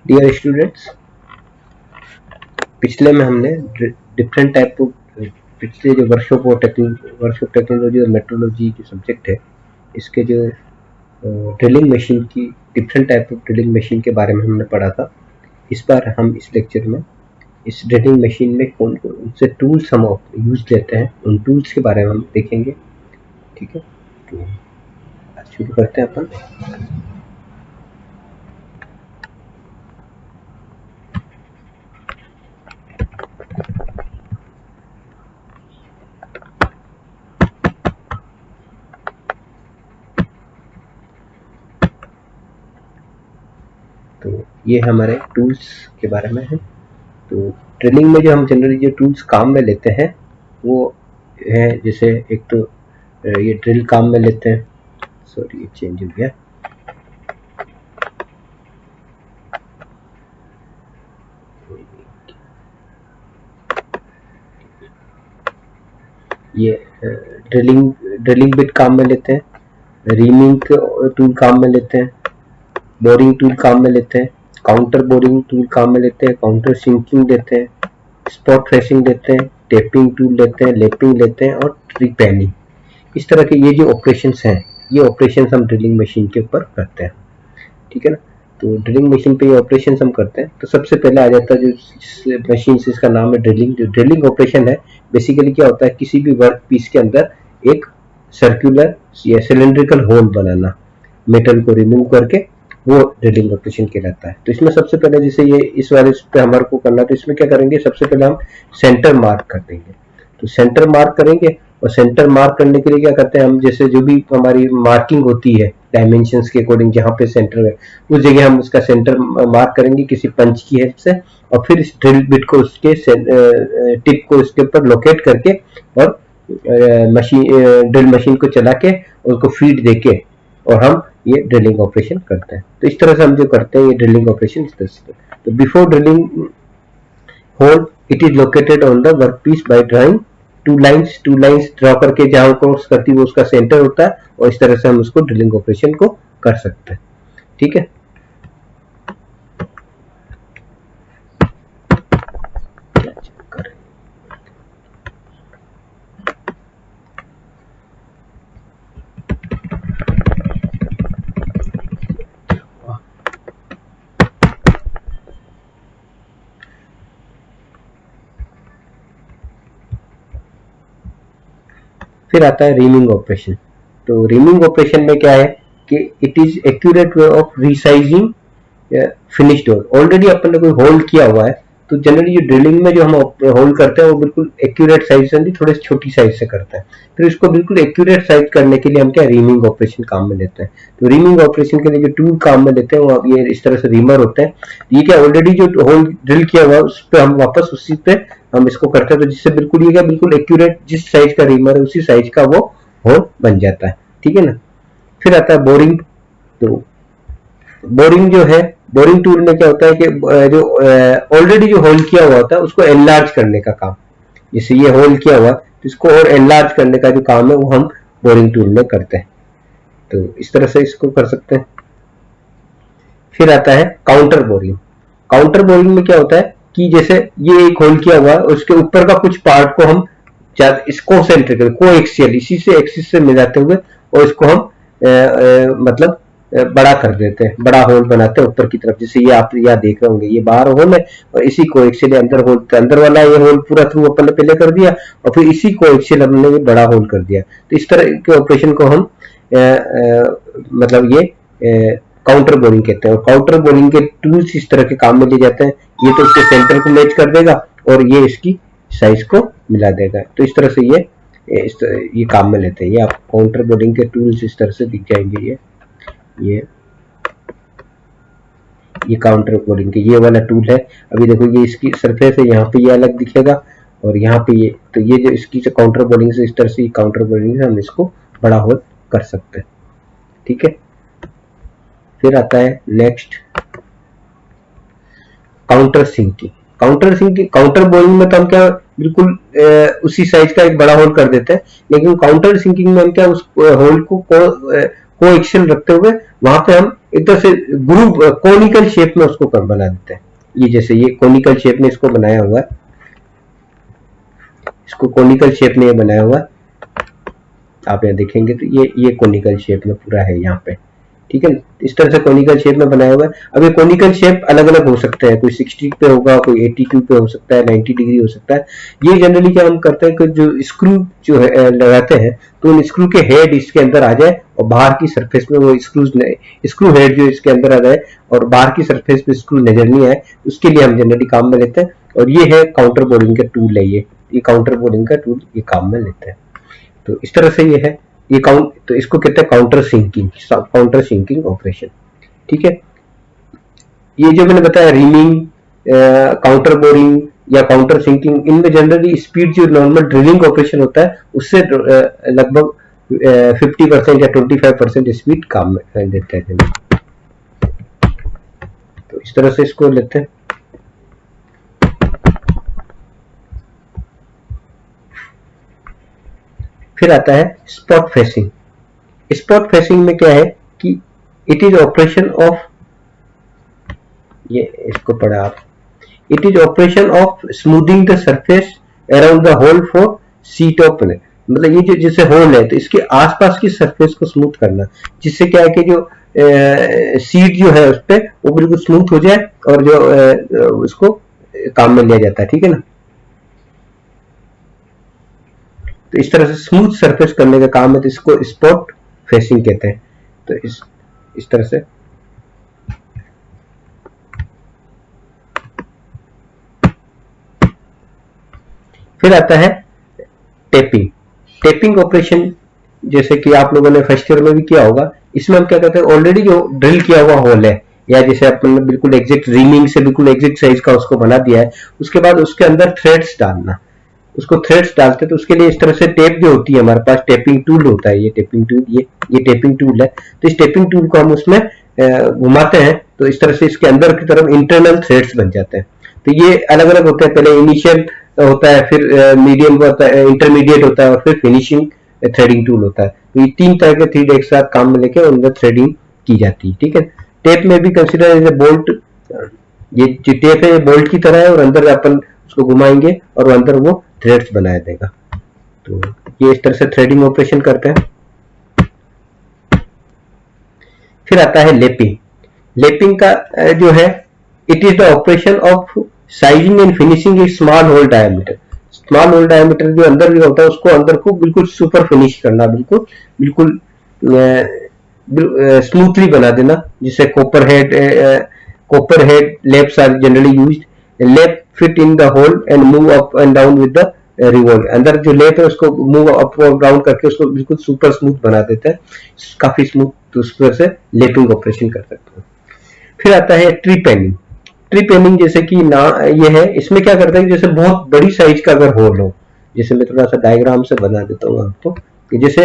Dear students, पिछले में हमने डिफरेंट टाइप ऑफ, पिछले जो वर्कशॉप ऑफ टेक्नोलॉजी और मेट्रोलॉजी के सब्जेक्ट है, इसके जो ड्रिलिंग मशीन की different type of drilling machine के बारे में हमने पढ़ा था। इस बार हम इस लेक्चर में इस ड्रिलिंग मशीन में कौन कौन से टूल्स हम यूज लेते हैं, उन टूल्स के बारे में हम देखेंगे। ठीक है, तो शुरू करते हैं अपन। तो ये हमारे टूल्स के बारे में है। तो ड्रिलिंग में जो हम जनरली जो टूल्स काम में लेते हैं वो है, जैसे एक तो ये ड्रिल काम में लेते हैं, सॉरी ये चेंज हो गया, ये ड्रिलिंग बिट काम में लेते हैं, रीमिंग टूल काम में लेते हैं, बोरिंग टूल काम में लेते हैं, काउंटर बोरिंग टूल काम में लेते हैं, काउंटर सिंकिंग लेते हैं, स्पॉट फ्रेशिंग लेते हैं, टेपिंग टूल लेते हैं, लेपिंग लेते हैं और रिपेनिंग। इस तरह के ये जो ऑपरेशंस हैं, ये ऑपरेशंस हम ड्रिलिंग मशीन के ऊपर करते हैं। ठीक है ना, तो ड्रिलिंग मशीन पे ये ऑपरेशंस हम करते हैं। तो सबसे पहले आ जाता है जो मशीन से, इसका नाम है ड्रिलिंग। जो ड्रिलिंग ऑपरेशन है, बेसिकली क्या होता है, किसी भी वर्क पीस के अंदर एक सर्कुलर या सिलेंड्रिकल होल बनाना, मेटल को रिमूव करके, वो ड्रिलिंग ऑपरेशन कहलाता है। तो इसमें सबसे पहले जैसे ये इस वाले पे हमारे को करना, तो इसमें क्या करेंगे, सबसे पहले हम सेंटर मार्क कर देंगे। तो सेंटर मार्क करेंगे, और सेंटर मार्क करने के लिए क्या करते हैं हम, जैसे जो भी हमारी मार्किंग होती है डायमेंशंस के अकॉर्डिंग, जहाँ पे सेंटर है उस जगह हम उसका सेंटर मार्क करेंगे किसी पंच की हेल्प से, और फिर इस ड्रिल बिट को उसके टिप को उसके ऊपर लोकेट करके और ड्रिल मशीन को चला के उसको फीड देके और हम ये ड्रिलिंग ऑपरेशन करते हैं। तो इस तरह से हम जो करते हैं ये ड्रिलिंग ऑपरेशन इस तरह से। तो before drilling hole it is located on the work piece by drawing two lines draw करके जहां क्रॉस करती है वो उसका सेंटर होता है, और इस तरह से हम उसको ड्रिलिंग ऑपरेशन को कर सकते हैं। ठीक है, फिर आता है रीमिंग ऑपरेशन। तो रीमिंग ऑपरेशन में क्या है कि it is accurate way of resizing finished hole. Already अपन ने कोई होल्ड किया हुआ है, तो जनरली ये ड्रिलिंग में जो हम होल्ड करते हैं वो बिल्कुल एक्यूरेट साइज से नहीं, थोड़े छोटी साइज से करते हैं। फिर इसको बिल्कुल एक्यूरेट साइज करने के लिए हम क्या रीमिंग ऑपरेशन काम में लेते हैं। तो रीमिंग ऑपरेशन के लिए जो टूल काम में लेते हैं वो ये इस तरह से रीमर होते हैं। ये क्या ऑलरेडी जो होल ड्रिल किया हुआ है उस पर हम वापस उसी पे हम इसको करते हैं, तो जिससे बिल्कुल ये क्या बिल्कुल एक्यूरेट जिस साइज का रीमर है उसी साइज का वो होल बन जाता है। ठीक है ना, फिर आता है बोरिंग। तो बोरिंग जो है, बोरिंग टूल में क्या होता है कि जो ऑलरेडी जो होल किया हुआ होता है उसको एनलार्ज करने का काम, जैसे ये होल किया हुआ तो इसको और एनलार्ज करने का जो काम है वो हम बोरिंग टूल में करते हैं। तो इस तरह से इसको कर सकते हैं। फिर आता है काउंटर बोरिंग। काउंटर बोरिंग में क्या होता है कि जैसे ये एक होल किया हुआ है, उसके ऊपर का कुछ पार्ट को हम इसको सेंट्रिकल को एक्सियल इसी से एक्सिस से मिलाते हुए और इसको हम मतलब बड़ा कर देते हैं, बड़ा होल बनाते हैं ऊपर की तरफ। जैसे ये आप यहाँ देख रहे होंगे, ये बाहर होल है और इसी को एक्सियल अंदर होल, अंदर वाला ये होल पूरा थ्रू अपन ने पहले कर दिया और फिर इसी को एक्सियल हमने ये बड़ा होल कर दिया। तो इस तरह के ऑपरेशन को हम मतलब ये काउंटर बोरिंग कहते हैं। और काउंटर बोरिंग के टूल्स इस तरह के काम में ले जाते हैं। ये तो इसके सेंटर को मैच कर देगा और ये इसकी साइज को मिला देगा। तो इस तरह से ये काम में लेते हैं। ये आप काउंटर बोरिंग के टूल्स इस तरह से दिख जाएंगे। ये काउंटर बोरिंग के ये वाला टूल है। अभी देखो ये इसकी सरफेस है, यहाँ पे ये अलग दिखेगा और यहाँ पे ये, तो ये जो इसकी जो काउंटर बोरिंग से इस तरह से काउंटर बोरिंग से हम इसको बड़ा होल कर सकते हैं। ठीक है, फिर आता है next countersinking. Counter boring में तो हम क्या बिल्कुल उसी साइज का एक बड़ा होल कर देते हैं, लेकिन काउंटर सिंकिंग में हम क्या उस होल को कोएक्सियल रखते हुए वहां पे हम एक तरह से ग्रुप कोनिकल शेप में उसको बना देते हैं। ये जैसे ये कोनिकल शेप में इसको बनाया हुआ है, इसको कोनिकल शेप में ये बनाया हुआ है, आप यहाँ देखेंगे तो ये कोनिकल शेप में पूरा है यहाँ पे, ठीक है। इस तरह से कोनिकल शेप में बनाया हुआ है। अब ये कोनिकल शेप अलग अलग हो सकते हैं, कोई 60 पे होगा, कोई 82 पे हो सकता है, 90 डिग्री हो सकता है। ये जनरली क्या हम करते हैं कि जो स्क्रू जो है लगाते हैं तो उन स्क्रू के हेड इसके अंदर आ जाए और बाहर की सरफेस में वो स्क्रू हेड जो इसके अंदर आ जाए और बाहर की सरफेस पे स्क्रू नजर नहीं आए, उसके लिए हम जनरली काम में लेते हैं। और ये है काउंटर बोरिंग का टूल है, ये काउंटर बोरिंग का टूल ये काम में लेते हैं। तो इस तरह से ये है, ये काउंट, तो इसको कहते हैं काउंटर सिंकिंग ऑपरेशन, ठीक है। ये जो मैंने बताया रीमिंग, काउंटर बोरिंग या काउंटर सिंकिंग, इनमें जनरली स्पीड जो नॉर्मल ड्रिलिंग ऑपरेशन होता है उससे लगभग 50% या 25% स्पीड काम में देते हैं। तो इस तरह से इसको लेते हैं। फिर आता है स्पॉट फेसिंग। स्पॉट फेसिंग में क्या है कि इट इज ऑपरेशन ऑफ, ये इसको पढ़ा आप, it is operation of smoothing the surface around the hole for seat of plate. मतलब ये जो जैसे होल है तो इसके आसपास की सरफेस को स्मूथ करना, जिससे क्या है कि जो सीट जो है उस पर वो बिल्कुल स्मूथ हो जाए और जो उसको काम में लिया जाता है, ठीक है ना। तो इस तरह से स्मूथ सरफेस करने का काम है, तो इसको स्पॉट फेसिंग कहते हैं। तो इस तरह से फिर आता है टेपिंग। टेपिंग ऑपरेशन जैसे कि आप लोगों ने फर्स्ट ईयर में भी किया होगा। इसमें हम क्या करते हैं, ऑलरेडी जो ड्रिल किया हुआ होल है या जैसे अपन ने बिल्कुल एग्जैक्ट रीमिंग से बिल्कुल एग्जैक्ट साइज का उसको बना दिया है, उसके बाद उसके अंदर थ्रेड्स डालना, उसको थ्रेड्स डालते हैं। तो उसके लिए इस तरह से टेप जो होती है हमारे पास, टेपिंग टूल होता है, ये टेपिंग टूल, ये टेपिंग टूल है। तो इस टेपिंग टूल को हम उसमें घुमाते हैं तो इस तरह से इसके अंदर की तरफ इंटरनल थ्रेड्स बन जाते हैं। तो ये अलग अलग होते हैं, पहले इनिशियल होता है, फिर मीडियम होता है, इंटरमीडिएट होता है और फिर फिनिशिंग थ्रेडिंग टूल होता है। तो ये 3 तरह के थ्रेड एक साथ काम में लेके उनमें थ्रेडिंग की जाती है, ठीक है। टेप में भी कंसिडर एज ए बोल्ट, ये जो टेप है ये बोल्ट की तरह है और अंदर अपन उसको घुमाएंगे और अंदर वो थ्रेड्स बनाया देगा। तो ये इस तरह से थ्रेडिंग ऑपरेशन करते हैं। फिर आता है लेपिंग। लेपिंग का जो है, it is the operation of sizing and finishing a small hole diameter. Small hole diameter जो अंदर भी होता है उसको अंदर को बिल्कुल सुपर फिनिश करना, बिल्कुल स्मूथली बना देना, जिससे copper head laps are generally used. Lap fit in the hole and move up and down with the revolve. अंदर जो लेप है उसको मूव अप और डाउन करके उसको बिल्कुल सुपर स्मूथ बना देता है, काफी स्मूथ। तो उस तरह से लेपिंग ऑपरेशन कर सकते हैं। फिर आता है ट्री पेनिंग। ट्री पेनिंग जैसे कि ना ये है, इसमें क्या करते हैं, जैसे बहुत बड़ी साइज का अगर होल हो, जैसे मैं थोड़ा सा डायग्राम से बना देता हूँ आपको, कि जैसे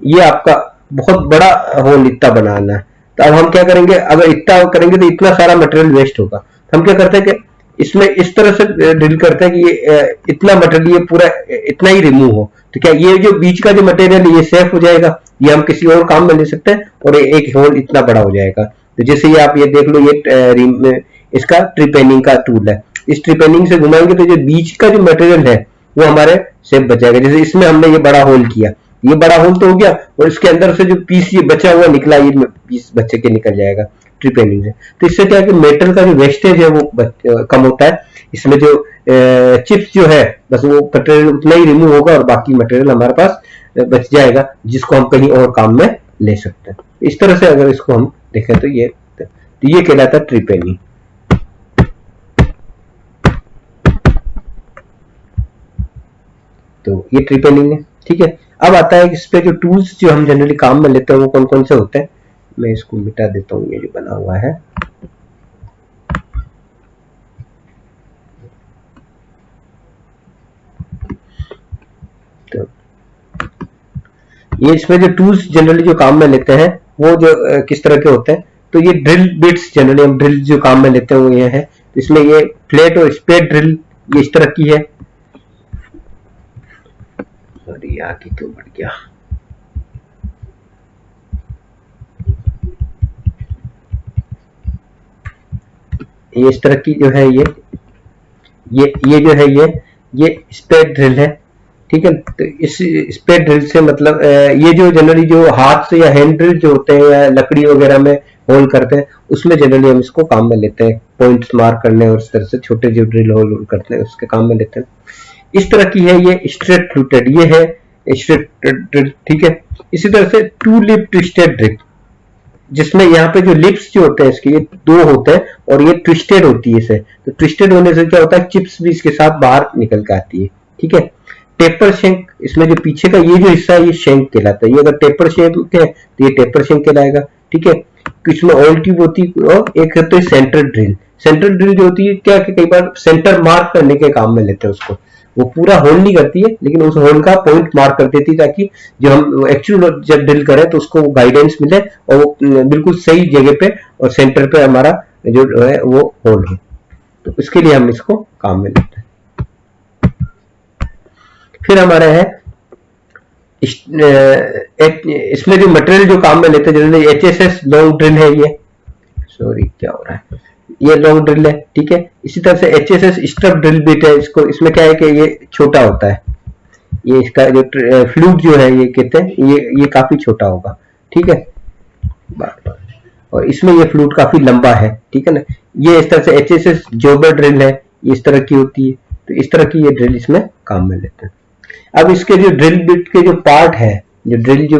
ये आपका बहुत बड़ा होल इतना बनाना है, तो अब हम क्या करेंगे, अगर इतना करेंगे तो इतना सारा मटेरियल वेस्ट होगा। तो हम क्या करते हैं कि इसमें इस तरह से ड्रिल करते हैं कि ये इतना मटेरियल ये पूरा इतना ही रिमूव हो। तो क्या ये जो बीच का जो मटेरियल ये सेफ हो जाएगा, ये हम किसी और काम में ले सकते हैं और एक होल इतना बड़ा हो जाएगा। तो जैसे ये आप ये देख लो, ये इसका ट्रिपेनिंग का टूल है। इस ट्रिपेनिंग से घुमाएंगे तो जो बीच का जो मटेरियल है वो हमारे सेफ बच जाएगा। जैसे इसमें हमने ये बड़ा होल किया, ये बड़ा होल तो हो गया और इसके अंदर से जो पीस ये बचा हुआ निकला, ये पीस बच्चे के निकल जाएगा ट्रिपेनिंग से। तो इससे क्या है कि मेटल का जो वेस्टेज है वो कम होता है। इसमें जो चिप्स जो है बस वो मटेरियल उतना ही रिमूव होगा और बाकी मटेरियल हमारे पास बच जाएगा, जिसको हम कहीं और काम में ले सकते हैं। इस तरह से अगर इसको हम देखें तो ये कहलाता है ट्रिपेनिंग। तो ये ट्रिपेनिंग है, ठीक है। अब आता है इस पे जो टूल्स जो हम जनरली काम में लेते हैं वो कौन कौन से होते हैं। मैं इसको मिटा देता हूँ, ये जो बना हुआ है। तो ये इसमें जो टूल्स जनरली जो काम में लेते हैं वो जो किस तरह के होते हैं, तो ये ड्रिल बिट्स जनरली हम ड्रिल जो काम में लेते हैं वो ये है। तो इसमें ये फ्लैट और स्पेड ड्रिल ये इस तरह की है। सॉरी आगे तो बढ़ गया। ये इस तरह की जो है ये जो है ये स्पेड ड्रिल है, ठीक है। तो इस स्पेड ड्रिल से मतलब ये जो जनरली जो हाथ से या हैंड ड्रिल जो होते हैं या लकड़ी वगैरह में होल करते हैं, उसमें जनरली हम इसको काम में लेते हैं, पॉइंट्स मार्क करने और इस तरह से छोटे जो ड्रिल होल करते हैं उसके काम में लेते हैं। इस तरह की है ये स्ट्रेट फ्लूटेड, ये है स्ट्रेट ड्रिल, ठीक है। इसी तरह से टू लिप ट्विस्टेड ड्रिल, जिसमें यहाँ पे जो लिप्स जो होते हैं इसके ये दो होते हैं और ये ट्विस्टेड होती है इसे, तो ट्विस्टेड होने से क्या होता है, चिप्स भी इसके साथ बाहर निकल के आती है, ठीक है। टेपर शेंक, इसमें जो पीछे का ये जो हिस्सा है ये शेंक कहलाता है, ये अगर टेपर शेंक है तो ये टेपर शेंक कहलाएगा, ठीक है। इसमें ऑयल ट्यूब होती है और एक है तो सेंटर ड्रिल। सेंटर ड्रिल जो होती है क्या कि कई बार सेंटर मार्क करने के काम में लेते हैं उसको, वो पूरा होल नहीं करती है लेकिन उस होल का पॉइंट मार्क कर देती है ताकि जो हम एक्चुअल जब ड्रिल करें तो उसको गाइडेंस मिले और वो बिल्कुल सही जगह पे और सेंटर पे हमारा जो है वो होल हो, तो इसके लिए हम इसको काम में लेते हैं। फिर हमारा है इसमें जो मटेरियल जो काम में लेते हैं जनरली HSS लॉन्ग ड्रिल है, ये सॉरी क्या हो रहा है, ये लॉन्ग ड्रिल है, ठीक है। इसी तरह से HSS स्टफ ड्रिल बिट है, इसको इसमें क्या है कि ये छोटा होता है, ये इसका जो फ्लूट जो है ये कहते हैं ये काफी छोटा होगा, ठीक है। और इसमें ये फ्लूट काफी लंबा है, ठीक है ना। ये इस तरह से HSS जॉबर ड्रिल है, ये इस तरह की होती है, तो इस तरह की ये ड्रिल इसमें काम में लेते हैं। अब इसके जो ड्रिल बिट के जो पार्ट है, जो ड्रिल जो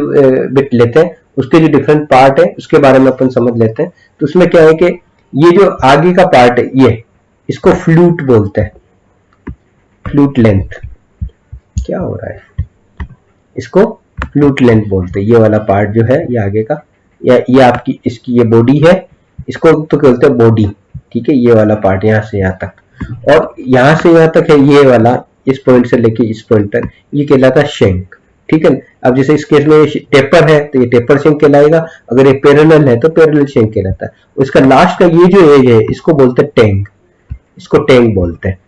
बिट लेते हैं उसके जो डिफरेंट पार्ट है उसके बारे में अपन समझ लेते हैं। तो उसमें क्या है कि ये जो आगे का पार्ट है ये इसको फ्लूट बोलते हैं, फ्लूट लेंथ, क्या हो रहा है, इसको फ्लूट लेंथ बोलते हैं। ये वाला पार्ट जो है ये आगे का, या ये आपकी इसकी ये बॉडी है, इसको तो बोलते हैं बॉडी, ठीक है। ये वाला पार्ट यहाँ से यहाँ तक, और यहाँ से यहाँ तक है ये वाला, इस पॉइंट से लेके इस पॉइंट तक, ये कहलाता है शेंक, ठीक है। अब जैसे इस केस में टेपर है तो ये टेपर शेंक कहलाएगा, अगर ये पैरेलल है तो पैरेलल शेंक कहलाता है। उसका लास्ट का ये जो एज है इसको बोलते हैं टैंग, इसको टैंग बोलते हैं,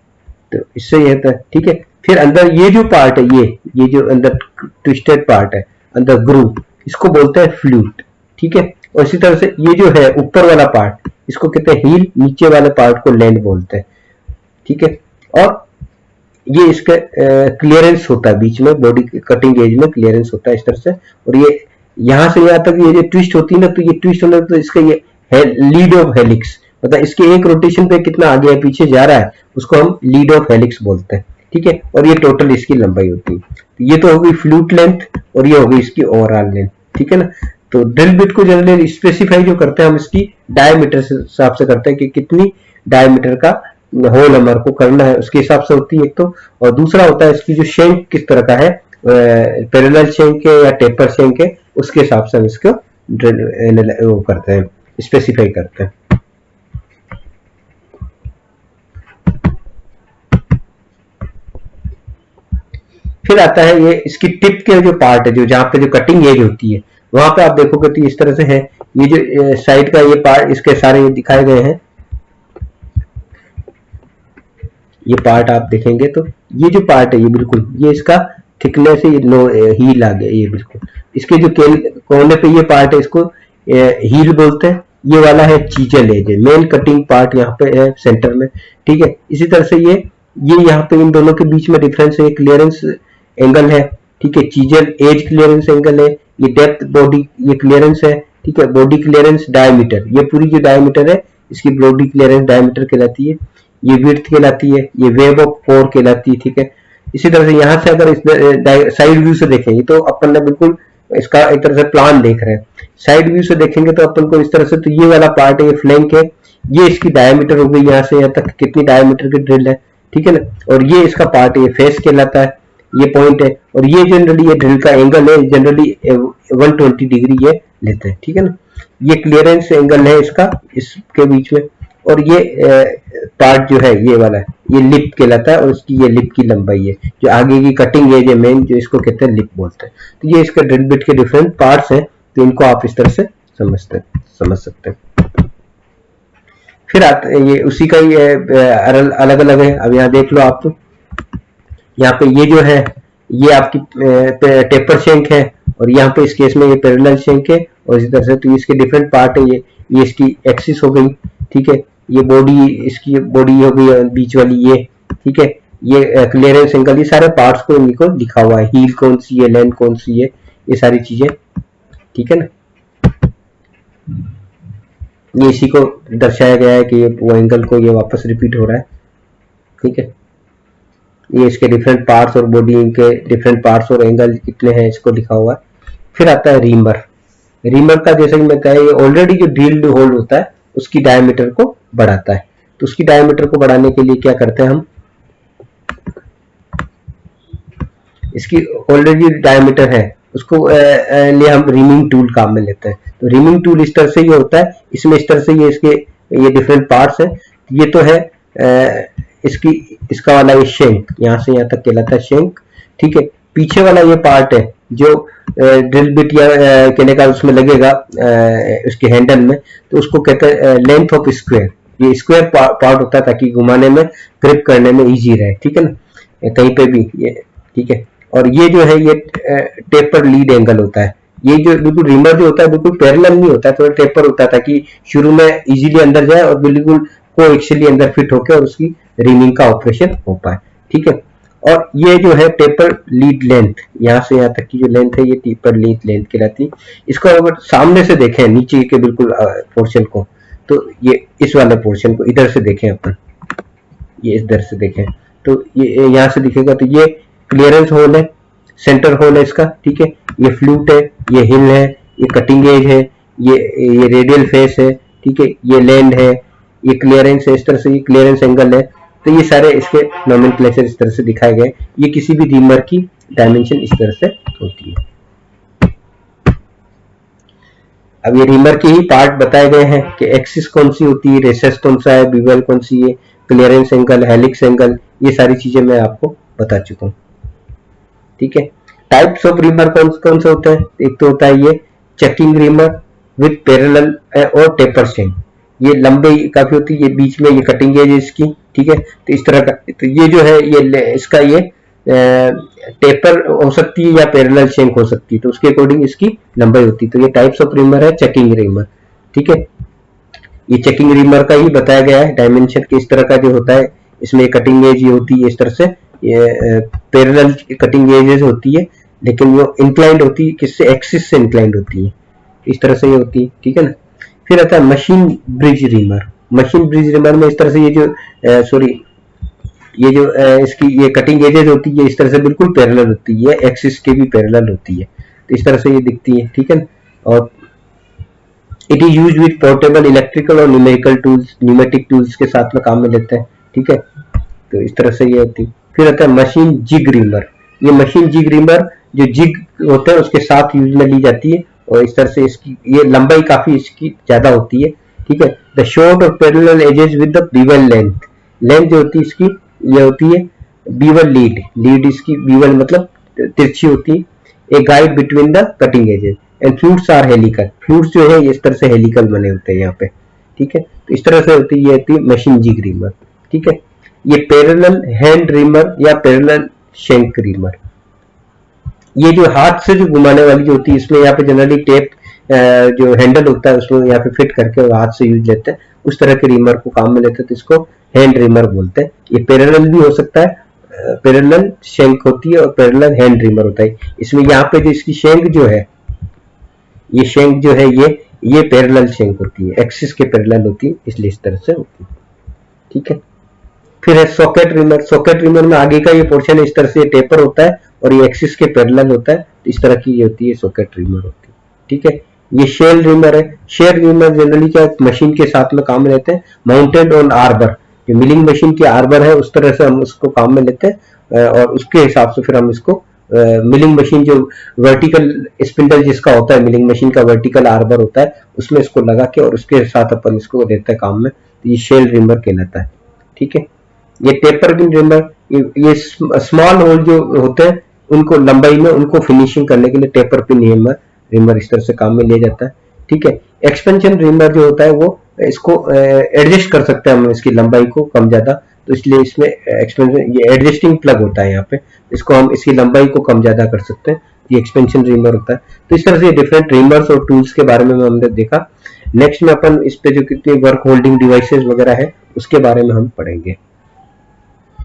तो इससे ये होता है, ठीक है। फिर अंदर ये जो पार्ट है ये जो अंदर ट्विस्टेड पार्ट है अंदर ग्रूव, इसको बोलते हैं फ्लूट, ठीक है। और इसी तरह से ये जो है ऊपर वाला पार्ट इसको कहते हैं हील, नीचे वाले पार्ट को लैंड बोलते हैं, ठीक है। और ये इसका क्लियरेंस होता है बीच में, बॉडी कटिंग एज में क्लियरेंस होता है इस तरह से। और ये यहां से यहां तक ये जो ट्विस्ट होती है ना, तो ये ट्विस्ट होने तो इसका ये लीड ऑफ हेलिक्स, मतलब इसके एक रोटेशन पे कितना आगे या पीछे जा रहा है उसको हम लीड ऑफ हेलिक्स बोलते हैं, ठीक है। और ये टोटल इसकी लंबाई होती है, तो ये तो होगी फ्लूट लेंथ और ये होगी इसकी ओवरऑल लेंथ, ठीक है ना। तो ड्रिल बिट को जनरली स्पेसिफाई जो करते हैं हम इसकी डायमीटर से हिसाब से करते हैं कि कितनी डायमीटर का होल हमारे को करना है, उसके हिसाब से होती है एक तो। और दूसरा होता है इसकी जो शेंक किस तरह का है, पैरेलल शेंक है या टेपर शेंक है, उसके हिसाब से हम इसको वो करते हैं, स्पेसिफाई करते हैं। फिर आता है ये इसकी टिप के जो पार्ट है, जो जहां पे जो कटिंग एज होती है वहां पे आप देखोगे तो इस तरह से है, ये जो साइड का ये पार्ट इसके सारे ये दिखाए गए हैं, ये पार्ट आप देखेंगे तो ये जो पार्ट है ये बिल्कुल ये इसका थिकनेस है, ये लो हील आ गया, ये बिल्कुल इसके जो कोने पे ये पार्ट है इसको हील बोलते हैं। ये वाला है chisel edge, main cutting part यहाँ पे है सेंटर में, ठीक है। इसी तरह से ये यहाँ पे इन दोनों के बीच में डिफरेंस है, क्लियरेंस एंगल है, ठीक है। चीजल एज क्लियरेंस एंगल है, ये डेप्थ बॉडी ये क्लियरेंस है, ठीक है। बॉडी क्लियरेंस डायमीटर, ये पूरी जो डायमीटर है इसकी बॉडी क्लियरेंस डायमीटर कहलाती है। ये विड्थ कहलाती है, ये वेब ऑफ पोर कहलाती है, ठीक है। इसी तरह से यहाँ से अगर इस साइड व्यू से देखेंगे तो अपन ने बिल्कुल इसका एक तरह से प्लान देख रहे हैं। साइड व्यू से देखेंगे तो अपन को इस तरह से, तो ये वाला पार्ट है ये फ्लैंक है, ये इसकी डायमीटर हो गई यहाँ से यहाँ तक कितनी डायमीटर की ड्रिल है, ठीक है ना। और ये इसका पार्ट है ये फेस कहलाता है, ये पॉइंट है। और ये जनरली ये ड्रिल का एंगल है, जनरली 120 डिग्री ये लेते हैं, ठीक है ना। ये क्लियरेंस एंगल है इसका इसके बीच में। और ये पार्ट जो है ये वाला है ये लिप कहलाता है, और इसकी ये लिप की लंबाई है, जो आगे की कटिंग एज है मेन, जो इसको कहते हैं लिप बोलते हैं। तो ये इसका ड्रिल बिट के डिफरेंट पार्ट्स हैं, तो इनको आप इस तरह से समझ सकते हैं। फिर आते ये उसी का ही अलग अलग है। अब यहाँ देख लो आप, तो यहाँ पे ये जो है ये आपकी टेपर शेंक है, और यहाँ पे इस केस में ये पैरेलल शेंक है, और इसी तरह से तो इसके डिफरेंट पार्ट है, ये इसकी एक्सिस हो गई, ठीक है। ये बॉडी, इसकी बॉडी हो गई बीच वाली ये, ठीक है, ये क्लियरेंस एंगल, ये सारे पार्ट्स को इनको लिखा हुआ है, हील कौन सी है, लेंथ कौन सी है, ये सारी चीजें, ठीक है ना। ये इसी को दर्शाया गया है कि ये वो एंगल को ये वापस रिपीट हो रहा है, ठीक है। ये इसके डिफरेंट पार्ट्स और बॉडी के डिफरेंट पार्ट्स और एंगल कितने हैं इसको लिखा हुआ है। फिर आता है रीमर। रीमर का जैसे कि मैं कहा, ये ऑलरेडी जो ड्रिल्ड होल होता है उसकी डायमीटर को बढ़ाता है। तो उसकी डायमीटर को बढ़ाने के लिए क्या करते हैं हम, इसकी ऑलरेडी डायमीटर है उसको लिए हम रिमिंग टूल काम में लेते हैं। तो रिमिंग टूल इस तरह से ये होता है, इसमें इस तरह से ये इसके ये डिफरेंट पार्ट्स हैं। ये तो है इसकी इसका वाला ये शेंक, यहाँ से यहाँ तक कहलाता है शेंक, ठीक है। पीछे वाला ये पार्ट है जो ड्रिल बिट या कहने का उसमें लगेगा उसके हैंडल में, तो उसको कहते हैं लेंथ ऑफ स्क्वायर। ये स्क्वायर पार्ट होता है ताकि घुमाने में, ग्रिप करने में इजी रहे, ठीक है ना, कहीं पे भी ये, ठीक है। और ये जो है ये टेपर लीड एंगल होता है। ये जो बिल्कुल रिमर जो होता है बिल्कुल पैरेलल नहीं होता है, थोड़ा टेपर होता है ताकि शुरू में इजीली अंदर जाए और बिल्कुल कोएक्सियली अंदर फिट होकर और उसकी रिमिंग का ऑपरेशन हो पाए, ठीक है। और ये जो है टेपर लीड लेंथ, यहाँ से यहाँ तक की जो लेंथ है ये टेपर लीड लेंथ कहलाती है। इसको अगर सामने से देखें नीचे के बिल्कुल पोर्शन को, तो ये इस वाले पोर्शन को इधर से देखें अपन, ये इधर से देखें तो ये यहाँ से दिखेगा, तो ये क्लियरेंस होल है, सेंटर होल है इसका, ठीक है। ये फ्लूट है, ये हिल है, ये कटिंग एज है, ये रेडियल फेस है, ठीक है, ये लैंड है, ये क्लियरेंस है, इस तरह से ये क्लियरेंस एंगल है। तो ये सारे इसके नोमेनक्लेचर इस तरह से दिखाए गए। ये किसी भी रीमर की डायमेंशन इस तरह से होती है। अब ये रीमर के ही पार्ट बताए गए हैं कि एक्सिस कौन सी होती है, रेसेस कौन सा है, बीवल कौन सी है, क्लियरेंस एंगल, हेलिक्स एंगल, ये सारी चीजें मैं आपको बता चुका हूँ, ठीक है। टाइप्स ऑफ रीमर कौन कौन से होते हैं, एक तो होता है ये चेकिंग रीमर विद पैरेलल और टेपर स्टेम, ये लंबे काफी होती है, ये बीच में ये कटिंग एज इसकी, ठीक है। तो इस तरह का, तो ये जो है ये इसका ये टेपर हो सकती है या पैरेलल शेंक हो सकती है, तो उसके अकॉर्डिंग इसकी लंबाई होती है। तो ये टाइप्स ऑफ रीमर है चेकिंग रीमर, ठीक है। ये चेकिंग रीमर का ही बताया गया है डायमेंशन के, इस तरह का जो होता है इसमें कटिंग एज ये होती है इस तरह से, ये पैरेलल कटिंग एजेस होती है, लेकिन वो इंक्लाइंड होती है, किससे, एक्सिस से इंक्लाइंड होती है, इस तरह से ये होती है, ठीक है ना। फिर आता है machine bridge reamer. Machine bridge reamer में इस तरह से ये जो ये जो इसकी ये कटिंग एजेस होती है इस तरह से बिल्कुल पैरेलल होती है, एक्सिस के भी पैरेलल होती है, तो इस तरह से ये दिखती है, ठीक है ना। और it is used with portable electrical और न्यूमेरिकल टूल्स, न्यूमेटिक टूल्स के साथ में काम में लेते हैं, ठीक है। तो इस तरह से ये होती है। फिर आता है मशीन जिग रीमर। ये मशीन जिग रीमर जो जिग होता है उसके साथ यूज में ली जाती है, और इस तरह से इसकी ये लंबाई काफी इसकी ज्यादा होती है, ठीक है। द शॉर्ट और parallel edges with the bevel length, length जो होती है इसकी ये होती है बीवल लीड, लीड इसकी बीवल मतलब तिरछी होती है, a guide between the cutting edges, and flutes are helical, flutes जो है इस तरह से हेलिकल बने होते हैं यहाँ पे, ठीक है। तो इस तरह से होती है, ये होती है मशीन जिग रीमर, ठीक है। ये पैरेलल हैंड रीमर या पैरेलल शेंक रीमर, ये जो हाथ से जो घुमाने वाली जो होती है, इसमें यहाँ पे जनरली टेप जो हैंडल होता है उसमें यहाँ पे फिट करके हाथ से यूज लेते हैं, उस तरह के रीमर को काम में लेते हैं, तो इसको हैंड रीमर बोलते हैं। ये पैरेलल भी हो सकता है, पैरेलल शेंक होती है और पैरेलल हैंड रीमर होता है। इसमें यहाँ पे जो इसकी शेंक जो है, ये शेंक जो है ये पैरेलल शेंक होती है, एक्सिस के पैरेलल होती है, इसलिए इस तरह से होती है, ठीक है। फिर है सॉकेट रीमर। सॉकेट रीमर में आगे का ये पोर्शन इस तरह से टेपर होता है और ये एक्सिस के पैरेलल होता है, तो इस तरह की ये होती है सॉकेट रीमर होती है, ठीक है। ये शेल रीमर है। शेल रीमर जनरली क्या मशीन के साथ में काम में लेते हैं, माउंटेड ऑन आर्बर, जो मिलिंग मशीन की आर्बर है उस तरह से हम उसको काम में लेते हैं, और उसके हिसाब से फिर हम इसको मिलिंग मशीन जो वर्टिकल स्पिंडल जिसका होता है, मिलिंग मशीन का वर्टिकल आर्बर होता है, उसमें इसको लगा के और उसके साथ अपन इसको देते हैं काम में, तो ये शेल रीमर कहलाता है, ठीक है। ये टेपर पिन रीमर, ये स्मॉल होल जो होते हैं उनको लंबाई में उनको फिनिशिंग करने के लिए टेपर पिन रीमर इस तरह से काम में लिया जाता है, ठीक है। एक्सपेंशन रीमर जो होता है वो इसको एडजस्ट कर सकते हैं हम इसकी लंबाई को कम ज्यादा, तो इसलिए इसमें एक्सपेंशन ये एडजस्टिंग प्लग होता है यहाँ पे, इसको हम इसकी लंबाई को कम ज्यादा कर सकते हैं, ये एक्सपेंशन रीमर होता है। तो इस तरह से डिफरेंट रीमर्स और टूल्स के बारे में हमने देखा। नेक्स्ट में अपन इस पे जो कितने वर्क होल्डिंग डिवाइसेस वगैरह है उसके बारे में हम पढ़ेंगे।